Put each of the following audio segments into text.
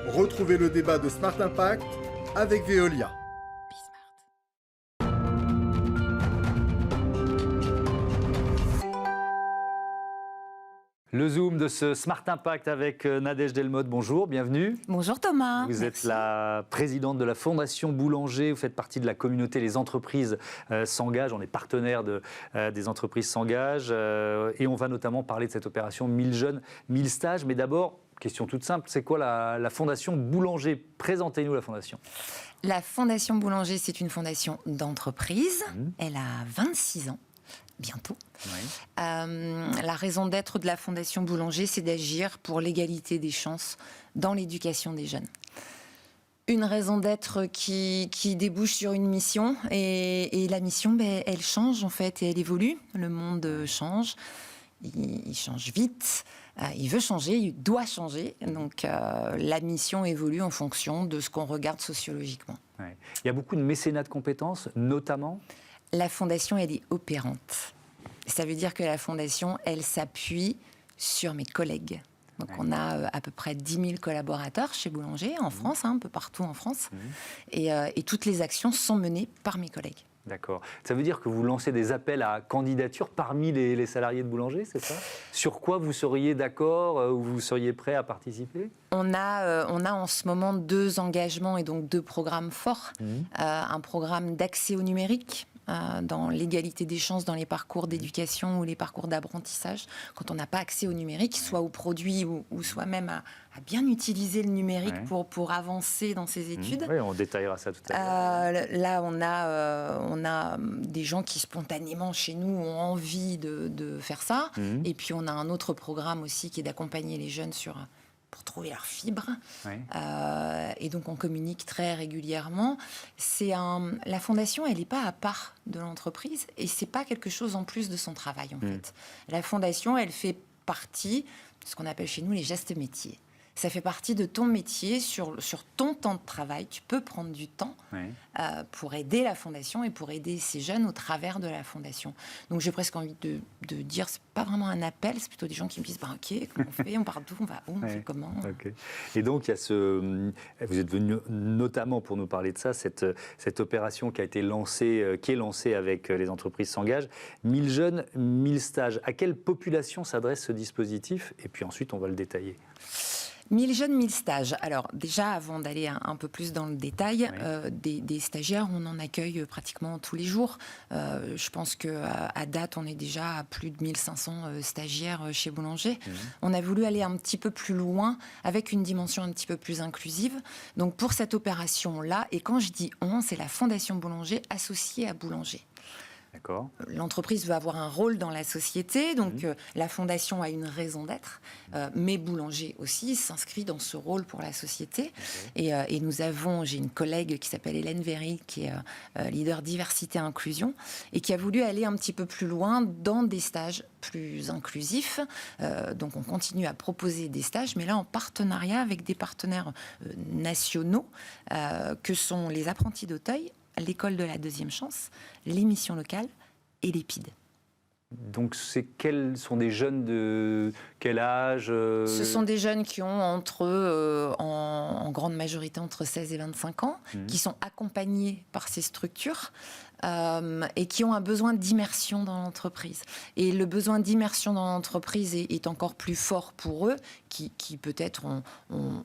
Retrouvez le débat de Smart Impact avec Veolia. Le Zoom de ce Smart Impact avec Nadège Delmotte. Bonjour, bienvenue. Bonjour Thomas. Vous êtes la présidente de la Fondation Boulanger. Vous faites partie de la communauté Les Entreprises s'engagent. On est partenaire des Entreprises s'engagent. Et on va notamment parler de cette opération 1000 jeunes, 1000 stages. Mais d'abord, question toute simple, c'est quoi la Fondation Boulanger? Présentez-nous la Fondation. La Fondation Boulanger, c'est une fondation d'entreprise. Elle a 26 ans. Bientôt. Oui. La raison d'être de la Fondation Boulanger, c'est d'agir pour l'égalité des chances dans l'éducation des jeunes. Une raison d'être qui débouche sur une mission, et la mission, elle change en fait, et elle évolue. Le monde change, il change vite, il veut changer, il doit changer. Donc la mission évolue en fonction de ce qu'on regarde sociologiquement. Oui. Il y a beaucoup de mécénat de compétences, notamment. La Fondation, elle est opérante. Ça veut dire que la Fondation, elle s'appuie sur mes collègues. Donc on a à peu près 10 000 collaborateurs chez Boulanger, en France, un peu partout en France. Et toutes les actions sont menées par mes collègues. D'accord. Ça veut dire que vous lancez des appels à candidature parmi les salariés de Boulanger, c'est ça? Sur quoi vous seriez d'accord ou vous seriez prêt à participer? On a en ce moment 2 engagements et donc 2 programmes forts. Un programme d'accès au numérique, dans l'égalité des chances dans les parcours d'éducation ou les parcours d'apprentissage, quand on n'a pas accès au numérique, soit aux produits ou soit même à bien utiliser le numérique pour avancer dans ses études. Oui, on détaillera ça tout à l'heure. Là, on a des gens qui spontanément chez nous ont envie de faire ça. Et puis on a un autre programme aussi qui est d'accompagner les jeunes pour trouver leur fibre. Et donc on communique très régulièrement. La Fondation, elle n'est pas à part de l'entreprise et c'est pas quelque chose en plus de son travail en fait. La Fondation, elle fait partie de ce qu'on appelle chez nous les gestes métiers. Ça fait partie de ton métier, sur ton temps de travail. Tu peux prendre du temps pour aider la Fondation et pour aider ces jeunes au travers de la Fondation. Donc j'ai presque envie de dire, c'est pas vraiment un appel, c'est plutôt des gens qui me disent, ok, comment on fait, on part d'où, on va où, on fait comment. Okay. Et donc il y a vous êtes venu notamment pour nous parler de ça, cette opération qui est lancée avec les Entreprises s'engagent. 1000 jeunes, 1000 stages. À quelle population s'adresse ce dispositif? Et puis ensuite on va le détailler. 1000 jeunes, 1000 stages. Alors déjà, avant d'aller un peu plus dans le détail, des stagiaires, on en accueille pratiquement tous les jours. Je pense qu'à date, on est déjà à plus de 1500 stagiaires chez Boulanger. On a voulu aller un petit peu plus loin avec une dimension un petit peu plus inclusive. Donc pour cette opération-là, et quand je dis on, c'est la Fondation Boulanger associée à Boulanger. D'accord. L'entreprise veut avoir un rôle dans la société, donc la Fondation a une raison d'être, mais Boulanger aussi s'inscrit dans ce rôle pour la société. Et j'ai une collègue qui s'appelle Hélène Véry, qui est leader diversité inclusion, et qui a voulu aller un petit peu plus loin dans des stages plus inclusifs. Donc on continue à proposer des stages, mais là en partenariat avec des partenaires nationaux, que sont les apprentis d'Auteuil, l'école de la deuxième chance, les missions locales et l'EPID. Donc, quels sont des jeunes de quel âge Ce sont des jeunes qui ont en grande majorité entre 16 et 25 ans, qui sont accompagnés par ces structures et qui ont un besoin d'immersion dans l'entreprise. Et le besoin d'immersion dans l'entreprise est encore plus fort pour eux, qui peut-être ont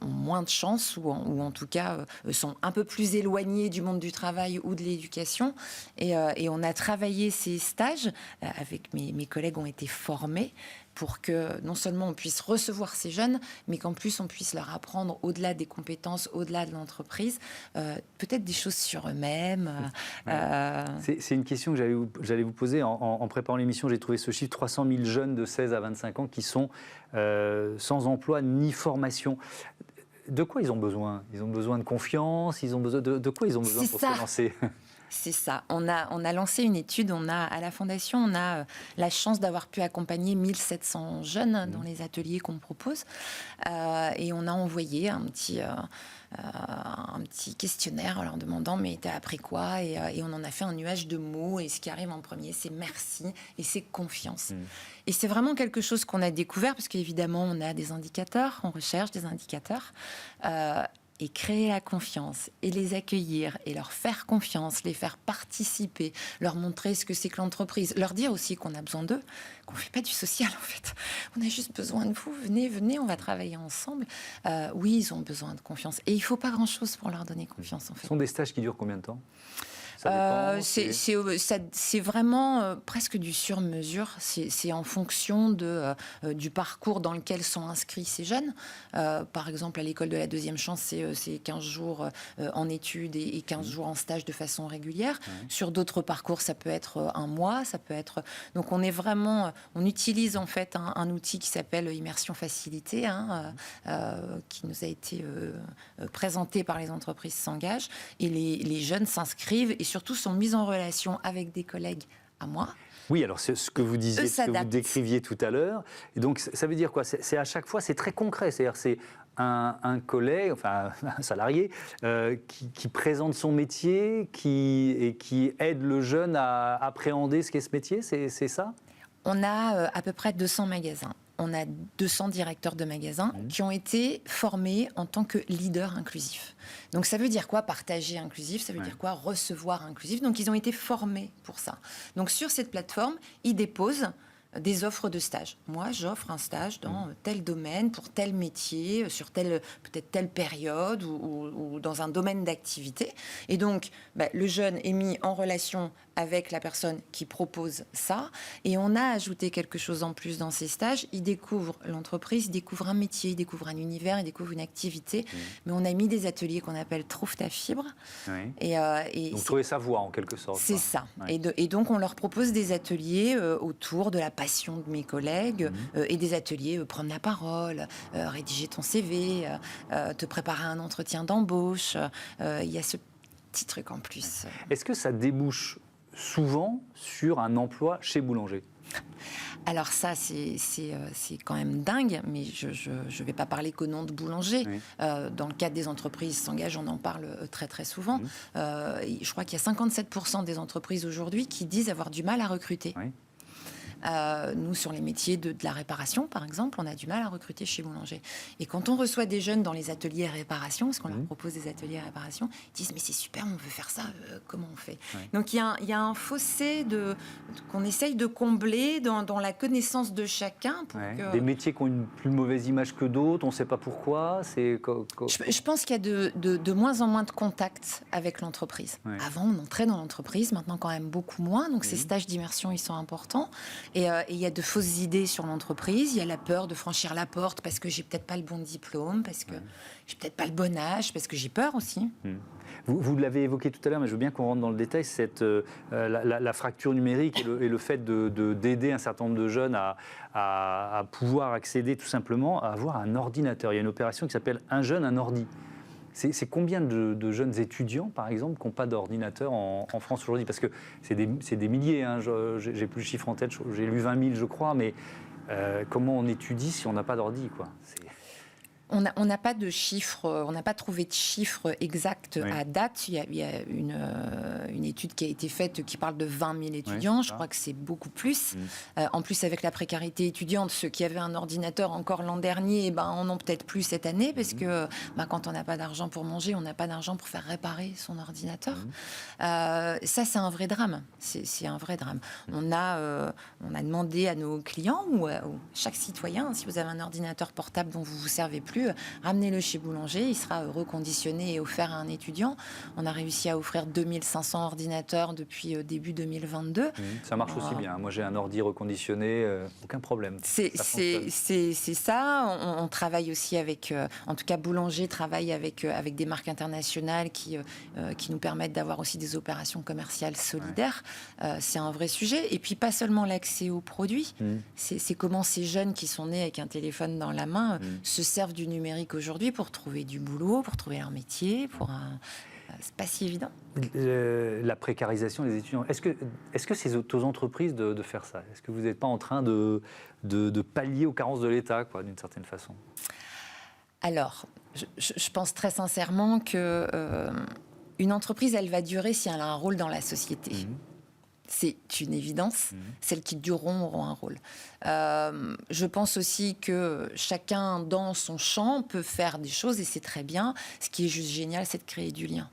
moins de chance ou en tout cas sont un peu plus éloignés du monde du travail ou de l'éducation. Et on a travaillé ces stages avec mes collègues ont été formés pour que non seulement on puisse recevoir ces jeunes, mais qu'en plus on puisse leur apprendre au-delà des compétences, au-delà de l'entreprise, peut-être des choses sur eux-mêmes. C'est une question que j'allais vous poser. En préparant l'émission, j'ai trouvé ce chiffre, 300 000 jeunes de 16 à 25 ans qui sont sans emploi ni formation. De quoi ils ont besoin? Ils ont besoin de confiance? De quoi ils ont besoin pour se lancer? C'est ça. On a lancé une étude. À la Fondation, on a la chance d'avoir pu accompagner 1700 jeunes dans les ateliers qu'on propose. Et on a envoyé un petit questionnaire en leur demandant mais t'as appris quoi, et on en a fait un nuage de mots, et ce qui arrive en premier c'est merci et c'est confiance. Et c'est vraiment quelque chose qu'on a découvert parce qu'évidemment on a des indicateurs, on recherche des indicateurs, et créer la confiance et les accueillir et leur faire confiance, les faire participer, leur montrer ce que c'est que l'entreprise, leur dire aussi qu'on a besoin d'eux, qu'on ne fait pas du social en fait. On a juste besoin de vous, venez, on va travailler ensemble. Oui, ils ont besoin de confiance et il ne faut pas grand-chose pour leur donner confiance en fait. Ce sont des stages qui durent combien de temps ? C'est vraiment presque du sur-mesure. C'est en fonction du parcours dans lequel sont inscrits ces jeunes. Par exemple, à l'école de la deuxième chance, c'est 15 jours en études et 15 jours en stage de façon régulière. Sur d'autres parcours, ça peut être un mois, ça peut être... Donc on utilise en fait un outil qui s'appelle Immersion Facilitée, qui nous a été présenté par les entreprises s'engagent. Et les jeunes s'inscrivent et surtout sont mis en relation avec des collègues à moi. Oui, alors c'est ce que vous disiez, ce que vous décriviez tout à l'heure. Et donc ça veut dire quoi ? C'est à chaque fois, c'est très concret. C'est-à-dire c'est un collègue, enfin un salarié, qui présente son métier et qui aide le jeune à appréhender ce qu'est ce métier. C'est ça ? On a à peu près 200 magasins. On a 200 directeurs de magasins qui ont été formés en tant que leaders inclusifs. Donc ça veut dire quoi partager inclusif ? Ça veut dire quoi recevoir inclusif ? Donc ils ont été formés pour ça. Donc sur cette plateforme, ils déposent des offres de stage. Moi, j'offre un stage dans tel domaine, pour tel métier, sur peut-être telle période ou dans un domaine d'activité. Et donc, le jeune est mis en relation avec la personne qui propose ça. Et on a ajouté quelque chose en plus dans ces stages. Il découvre l'entreprise, il découvre un métier, il découvre un univers, il découvre une activité. Mais on a mis des ateliers qu'on appelle Trouve ta fibre. Et donc trouver sa voie en quelque sorte. C'est ça. Et donc on leur propose des ateliers autour de la passion de mes collègues et des ateliers prendre la parole, rédiger ton CV, te préparer à un entretien d'embauche. Il y a ce petit truc en plus. Est-ce que ça débouche souvent sur un emploi chez Boulanger ? Alors ça, c'est quand même dingue, mais je ne vais pas parler qu'au nom de Boulanger. Dans le cadre des entreprises s'engagent, on en parle très très souvent. Je crois qu'il y a 57% des entreprises aujourd'hui qui disent avoir du mal à recruter. Nous, sur les métiers de la réparation, par exemple, on a du mal à recruter chez Boulanger. Et quand on reçoit des jeunes dans les ateliers réparation, parce qu'on leur propose des ateliers réparation, ils disent « mais c'est super, on veut faire ça, comment on fait ?» Donc il y a un fossé qu'on essaye de combler dans la connaissance de chacun. Des métiers qui ont une plus mauvaise image que d'autres, on ne sait pas pourquoi. Je pense qu'il y a de moins en moins de contact avec l'entreprise. Avant, on entrait dans l'entreprise, maintenant quand même beaucoup moins. Donc ces stages d'immersion, ils sont importants. Et il y a de fausses idées sur l'entreprise. Il y a la peur de franchir la porte parce que j'ai peut-être pas le bon diplôme, parce que j'ai peut-être pas le bon âge, parce que j'ai peur aussi. Vous l'avez évoqué tout à l'heure, mais je veux bien qu'on rentre dans le détail, la fracture numérique et le fait d'aider un certain nombre de jeunes à pouvoir accéder tout simplement à avoir un ordinateur. Il y a une opération qui s'appelle Un jeune, un ordi. C'est combien de jeunes étudiants, par exemple, qui n'ont pas d'ordinateur en France aujourd'hui ? Parce que c'est des milliers, j'ai plus le chiffre en tête, j'ai lu 20 000, je crois, mais comment on étudie si on n'a pas d'ordi, quoi ? On n'a pas de chiffres, on n'a pas trouvé de chiffres exacts à date. Il y a une étude qui a été faite qui parle de 20 000 étudiants. Je crois que c'est beaucoup plus. En plus, avec la précarité étudiante, ceux qui avaient un ordinateur encore l'an dernier, en ont peut-être plus cette année, parce que quand on n'a pas d'argent pour manger, on n'a pas d'argent pour faire réparer son ordinateur. Ça, c'est un vrai drame. C'est un vrai drame. On a demandé à nos clients ou à chaque citoyen, si vous avez un ordinateur portable dont vous ne vous servez plus, ramenez-le chez Boulanger, il sera reconditionné et offert à un étudiant. On a réussi à offrir 2500 ordinateurs depuis début 2022. Ça marche aussi bien. Moi, j'ai un ordi reconditionné, aucun problème. C'est ça. On travaille aussi avec, en tout cas Boulanger travaille avec des marques internationales qui nous permettent d'avoir aussi des opérations commerciales solidaires. C'est un vrai sujet. Et puis pas seulement l'accès aux produits, c'est comment ces jeunes qui sont nés avec un téléphone dans la main se servent du numérique aujourd'hui pour trouver du boulot, pour trouver leur métier, c'est pas si évident. La précarisation des étudiants, est-ce que c'est aux entreprises de faire ça? Est-ce que vous n'êtes pas en train de pallier aux carences de l'État, quoi, d'une certaine façon? Alors, je pense très sincèrement que une entreprise, elle va durer si elle a un rôle dans la société. C'est une évidence. Celles qui dureront auront un rôle. Je pense aussi que chacun dans son champ peut faire des choses et c'est très bien. Ce qui est juste génial, c'est de créer du lien.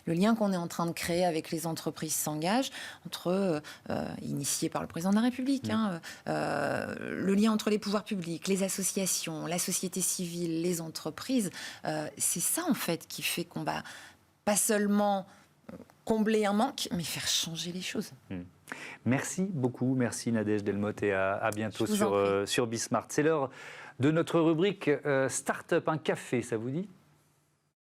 Le lien qu'on est en train de créer avec les entreprises s'engage, initié par le président de la République, le lien entre les pouvoirs publics, les associations, la société civile, les entreprises, c'est ça en fait qui fait qu'on va pas seulement combler un manque, mais faire changer les choses. Merci beaucoup, merci Nadège Delmotte et à bientôt sur Bismart. C'est l'heure de notre rubrique Start-up, un café, ça vous dit ?